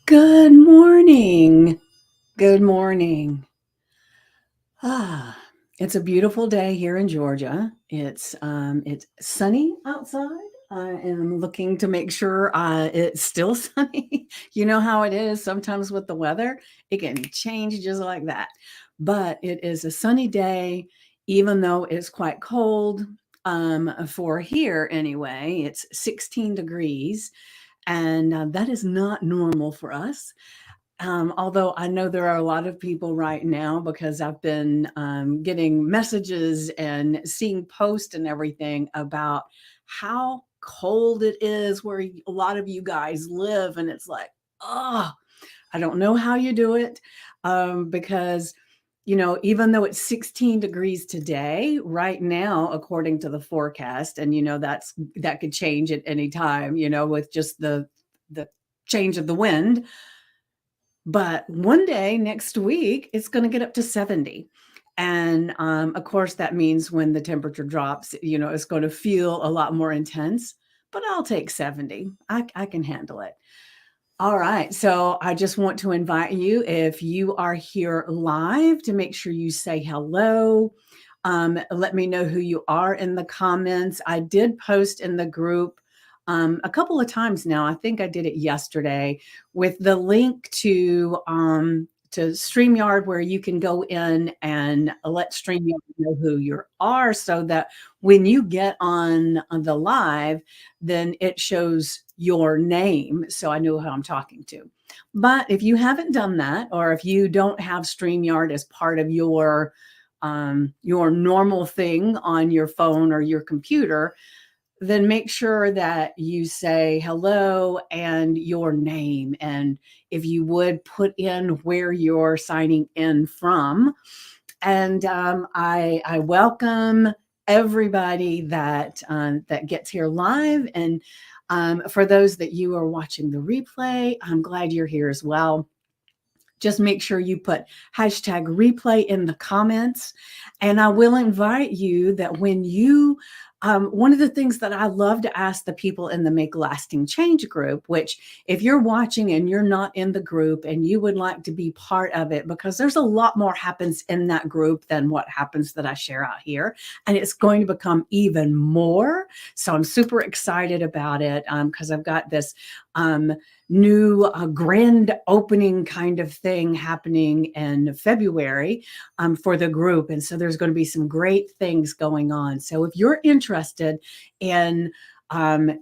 Good morning. Good morning. Ah, it's a beautiful day here in Georgia. It's sunny outside. I am looking to make sure it's still sunny. You know how it is sometimes with the weather, it can change just like that. But it is a sunny day, even though it's quite cold. For here anyway, it's 16 degrees, and that is not normal for us. Although I know there are a lot of people right now because I've been getting messages and seeing posts and everything about how cold it is where a lot of you guys live. And it's like, oh, I don't know how you do it because, even though it's 16 degrees today, right now, according to the forecast, and, that could change at any time, with just the change of the wind, but one day next week, it's going to get up to 70. And of course, that means when the temperature drops, it's going to feel a lot more intense, but I'll take 70. I can handle it. All right. So I just want to invite you, if you are here live, to make sure you say hello. Let me know who you are in the comments. I did post in the group a couple of times now. I think I did it yesterday with the link to StreamYard, where you can go in and let StreamYard know who you are, so that when you get on the live, then it shows your name, so I know who I'm talking to. But if you haven't done that, or if you don't have StreamYard as part of your normal thing on your phone or your computer, then make sure that you say hello and your name. And if you would put in where you're signing in from. And I welcome everybody that gets here live. And for those that you are watching the replay, I'm glad you're here as well. Just make sure you put hashtag replay in the comments. And I will invite you that when one of the things that I love to ask the people in the Make Lasting Change group, which if you're watching and you're not in the group and you would like to be part of it, because there's a lot more happens in that group than what happens that I share out here. And it's going to become even more. So I'm super excited about it because I've got this new grand opening kind of thing happening in February for the group. And so there's going to be some great things going on. So if you're interested in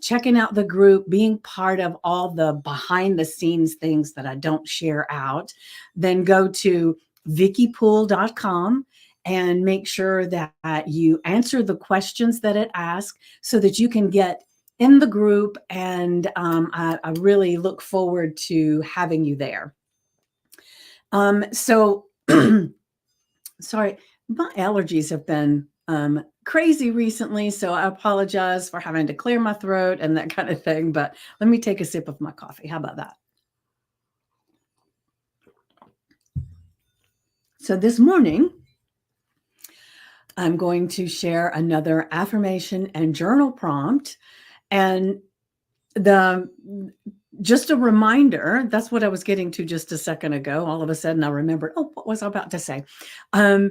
checking out the group, being part of all the behind the scenes things that I don't share out, then go to vickypool.com and make sure that you answer the questions that it asks so that you can get in the group. And I really look forward to having you there. So, sorry, my allergies have been crazy recently, so I apologize for having to clear my throat and that kind of thing. But let me take a sip of my coffee. How about that? So this morning, I'm going to share another affirmation and journal prompt. And the just a reminder, that's what I was getting to just a second ago. All of a sudden I remembered, oh, what was I about to say? I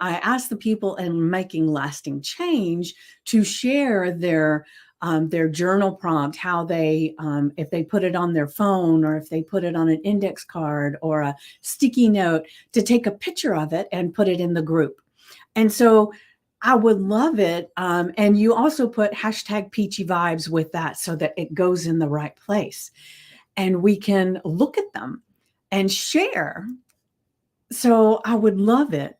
asked the people in Making Lasting Change to share their journal prompt, how they, if they put it on their phone, or if they put it on an index card or a sticky note, to take a picture of it and put it in the group. And so I would love it. And you also put hashtag peachy vibes with that so that it goes in the right place and we can look at them and share. So I would love it.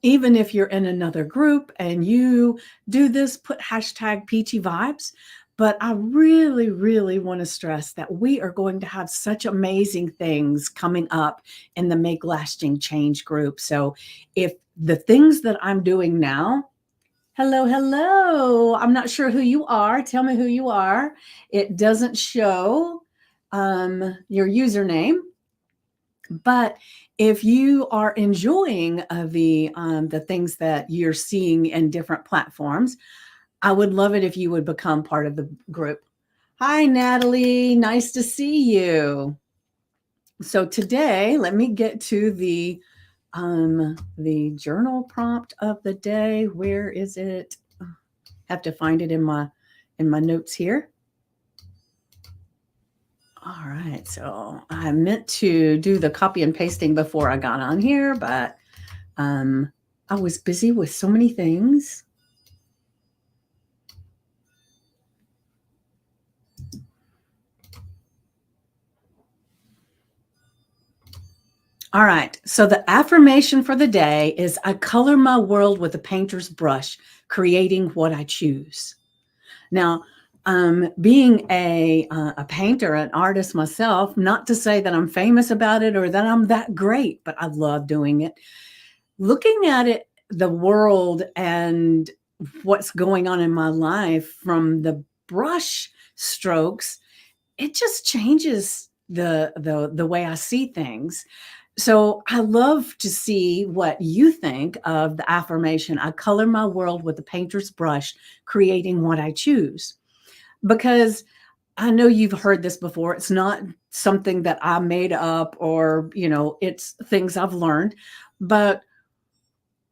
Even if you're in another group and you do this, put hashtag peachy vibes. But I really, really want to stress that we are going to have such amazing things coming up in the Make Lasting Change group. So if the things that I'm doing now, hello, I'm not sure who you are. Tell me who you are. It doesn't show your username. But if you are enjoying the things that you're seeing in different platforms, I would love it if you would become part of the group. Hi, Natalie. Nice to see you. So today, let me get to the journal prompt of the day. Where is it? Have to find it in my notes here. All right. So I meant to do the copy and pasting before I got on here, but I was busy with so many things. All right. So the affirmation for the day is I color my world with a painter's brush, creating what I choose. Now, being a painter, an artist myself, not to say that I'm famous about it or that I'm that great, but I love doing it. Looking at it, the world and what's going on in my life from the brush strokes, it just changes the way I see things. So I love to see what you think of the affirmation. I color my world with a painter's brush, creating what I choose. Because I know you've heard this before. It's not something that I made up or, it's things I've learned. But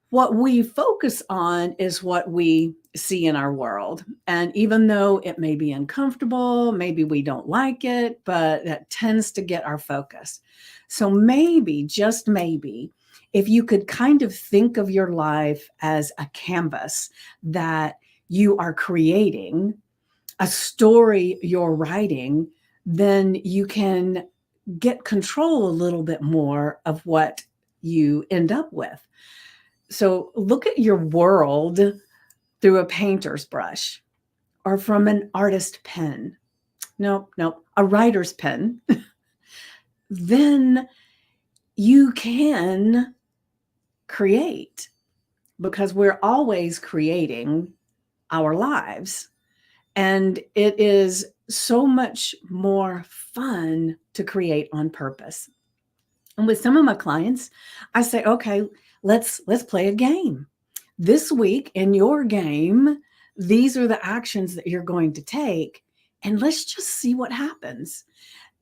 what we focus on is what we see in our world. And even though it may be uncomfortable, maybe we don't like it, but that tends to get our focus. So maybe, just maybe, if you could kind of think of your life as a canvas that you are creating, a story you're writing, then you can get control a little bit more of what you end up with. So look at your world through a painter's brush or from an artist pen. No, a writer's pen. Then you can create because we're always creating our lives. And it is so much more fun to create on purpose. And with some of my clients, I say, okay, let's play a game. This week in your game, these are the actions that you're going to take, and let's just see what happens.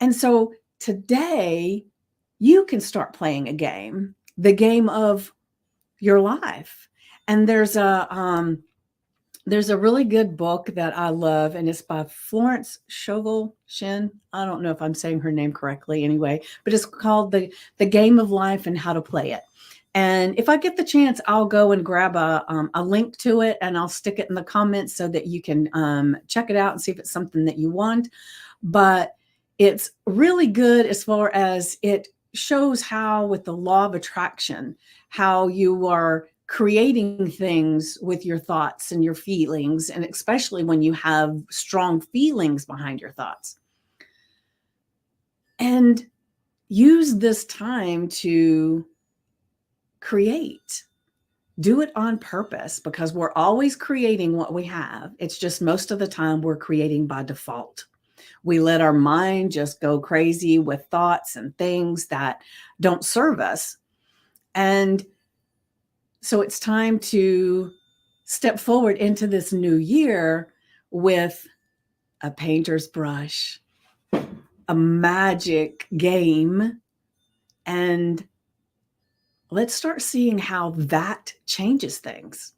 And so today, you can start playing a game, the game of your life. And there's a really good book that I love, and it's by Florence Scovel Shinn. I don't know if I'm saying her name correctly anyway, but it's called the Game of Life and How to Play It. And if I get the chance, I'll go and grab a link to it and I'll stick it in the comments so that you can check it out and see if it's something that you want. But it's really good as far as it shows how, with the law of attraction, how you are creating things with your thoughts and your feelings, and especially when you have strong feelings behind your thoughts. And use this time to create. Do it on purpose because we're always creating what we have. It's just most of the time we're creating by default. We let our mind just go crazy with thoughts and things that don't serve us. And so it's time to step forward into this new year with a painter's brush, a magic game, and let's start seeing how that changes things.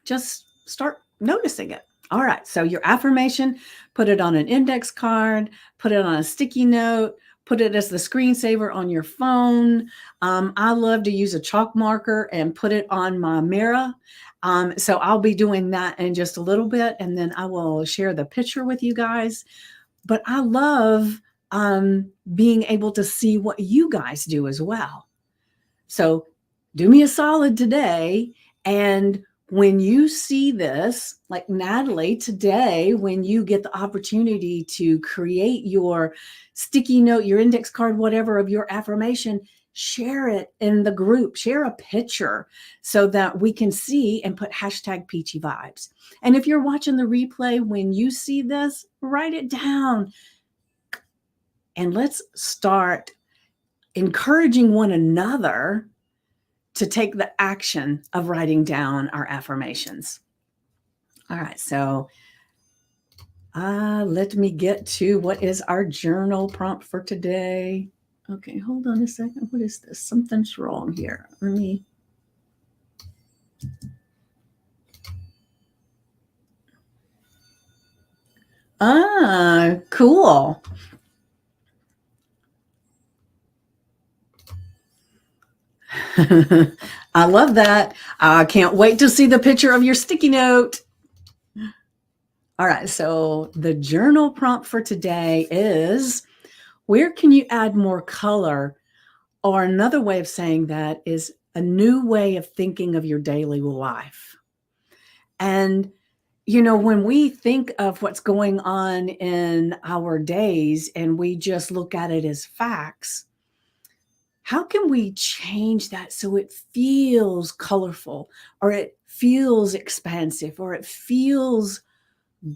Just start noticing it. All right. So your affirmation, put it on an index card, put it on a sticky note, put it as the screensaver on your phone. I love to use a chalk marker and put it on my mirror. So I'll be doing that in just a little bit, and then I will share the picture with you guys. But I love being able to see what you guys do as well. So do me a solid today. And when you see this, like Natalie, today, when you get the opportunity to create your sticky note, your index card, whatever of your affirmation, share it in the group, share a picture so that we can see and put hashtag peachy vibes. And if you're watching the replay, when you see this, write it down. And let's start encouraging one another to take the action of writing down our affirmations. All right, so Let me get to what is our journal prompt for today. Okay, hold on a second. What is this? Something's wrong here. Let me. Cool. I love that. I can't wait to see the picture of your sticky note. All right, so the journal prompt for today is, where can you add more color? Or another way of saying that is a new way of thinking of your daily life. And, when we think of what's going on in our days and we just look at it as facts, how can we change that so it feels colorful, or it feels expansive, or it feels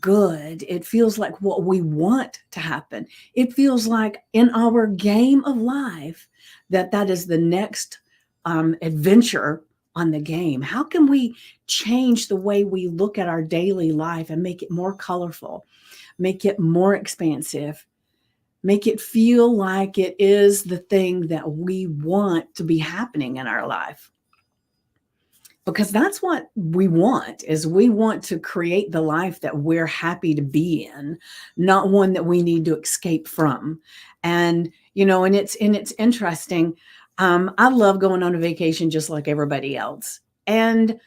good? It feels like what we want to happen. It feels like in our game of life that is the next adventure on the game. How can we change the way we look at our daily life and make it more colorful, make it more expansive, make it feel like it is the thing that we want to be happening in our life? Because that's what we want, is we want to create the life that we're happy to be in, not one that we need to escape from. And and it's interesting. I love going on a vacation just like everybody else, and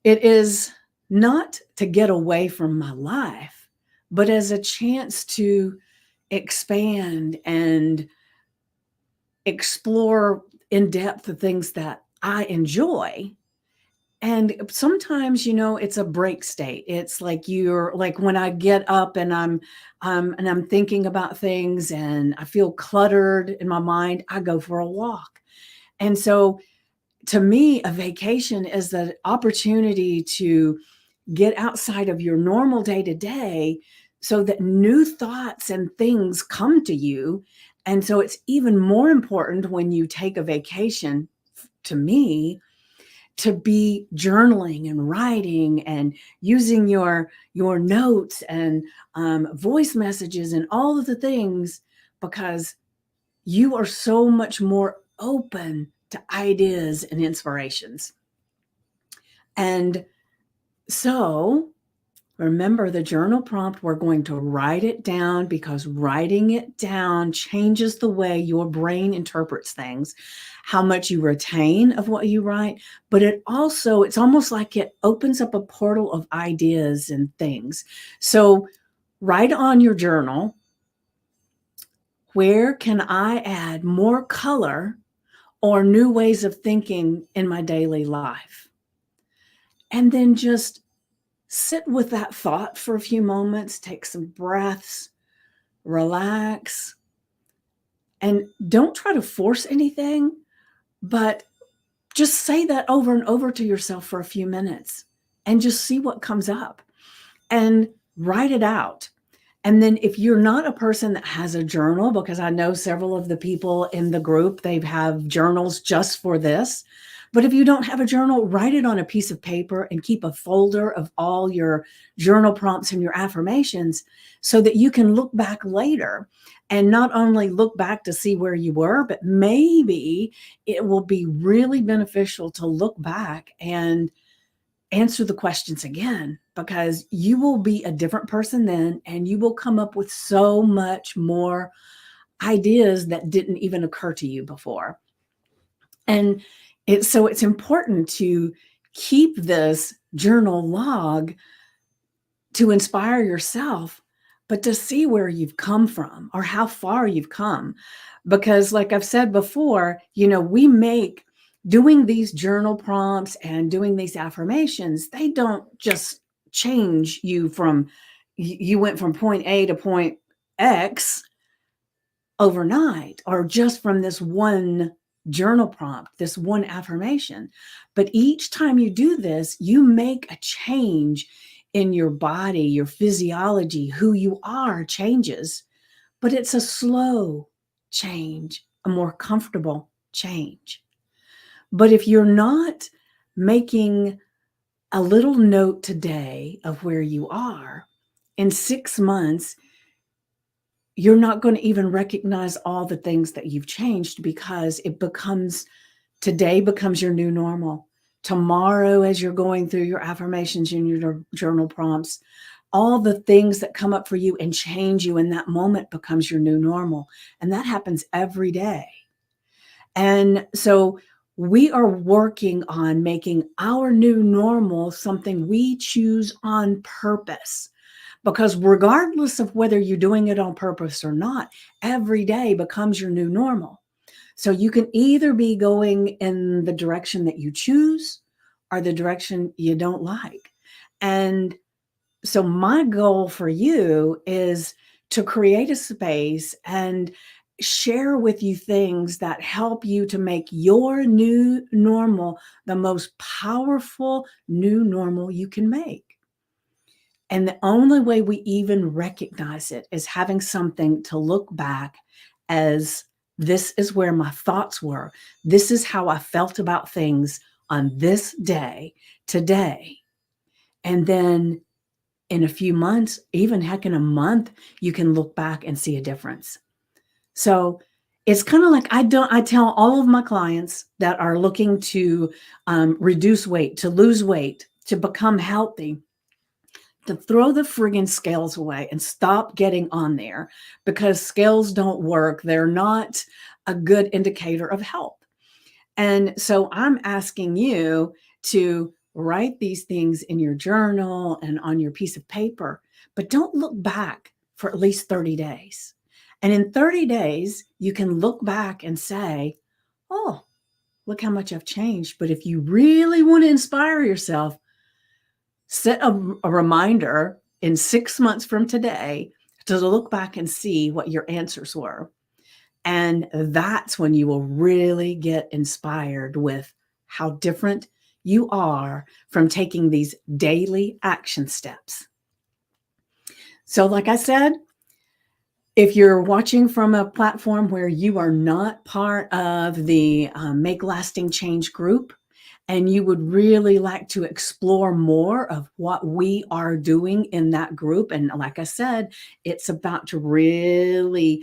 it is not to get away from my life, but as a chance to expand and explore in depth the things that I enjoy. And sometimes, it's a break state. It's like, you're like, when I get up and I'm thinking about things and I feel cluttered in my mind, I go for a walk. And so to me, a vacation is the opportunity to get outside of your normal day to day so that new thoughts and things come to you. And so it's even more important when you take a vacation, to me, to be journaling and writing and using your notes and voice messages and all of the things, because you are so much more open to ideas and inspirations. And so remember the journal prompt, we're going to write it down, because writing it down changes the way your brain interprets things, how much you retain of what you write, but it's almost like it opens up a portal of ideas and things. So write on your journal, where can I add more color or new ways of thinking in my daily life? And then just sit with that thought for a few moments, take some breaths, relax, and don't try to force anything, but just say that over and over to yourself for a few minutes and just see what comes up and write it out. And then if you're not a person that has a journal, because I know several of the people in the group, they have journals just for this. But if you don't have a journal, write it on a piece of paper and keep a folder of all your journal prompts and your affirmations, so that you can look back later and not only look back to see where you were, but maybe it will be really beneficial to look back and answer the questions again, because you will be a different person then, and you will come up with so much more ideas that didn't even occur to you before. And it's important to keep this journal log to inspire yourself, but to see where you've come from or how far you've come. Because, like I've said before, we make doing these journal prompts and doing these affirmations, they don't just change you from, you went from point A to point X overnight, or just from this one journal prompt, this one affirmation. But each time you do this, you make a change in your body, your physiology, who you are changes. But it's a slow change, a more comfortable change. But if you're not making a little note today of where you are, in 6 months, you're not going to even recognize all the things that you've changed because today becomes your new normal. Tomorrow, as you're going through your affirmations and your journal prompts, all the things that come up for you and change you in that moment becomes your new normal. And that happens every day. And so we are working on making our new normal something we choose on purpose. Because regardless of whether you're doing it on purpose or not, every day becomes your new normal. So you can either be going in the direction that you choose or the direction you don't like. And so my goal for you is to create a space and share with you things that help you to make your new normal the most powerful new normal you can make. And the only way we even recognize it is having something to look back as this is where my thoughts were. This is how I felt about things on this day, today. And then in a few months, even heck, in a month, you can look back and see a difference. So it's kind of like I tell all of my clients that are looking to reduce weight, to lose weight, to become healthy, to throw the friggin' scales away and stop getting on there because scales don't work. They're not a good indicator of health. And so I'm asking you to write these things in your journal and on your piece of paper, but don't look back for at least 30 days. And in 30 days, you can look back and say, oh, look how much I've changed. But if you really want to inspire yourself, set a reminder in 6 months from today to look back and see what your answers were. And that's when you will really get inspired with how different you are from taking these daily action steps. So, like I said, if you're watching from a platform where you are not part of the Make Lasting Change group, and you would really like to explore more of what we are doing in that group. And like I said, it's about to really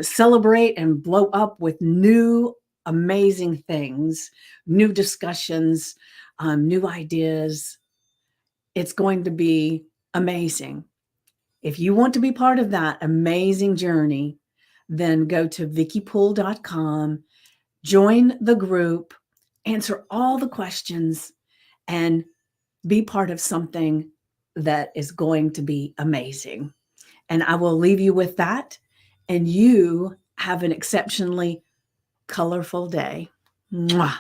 celebrate and blow up with new amazing things, new discussions, new ideas. It's going to be amazing. If you want to be part of that amazing journey, then go to vickypool.com, join the group, answer all the questions, and be part of something that is going to be amazing. And I will leave you with that. And you have an exceptionally colorful day. Mwah.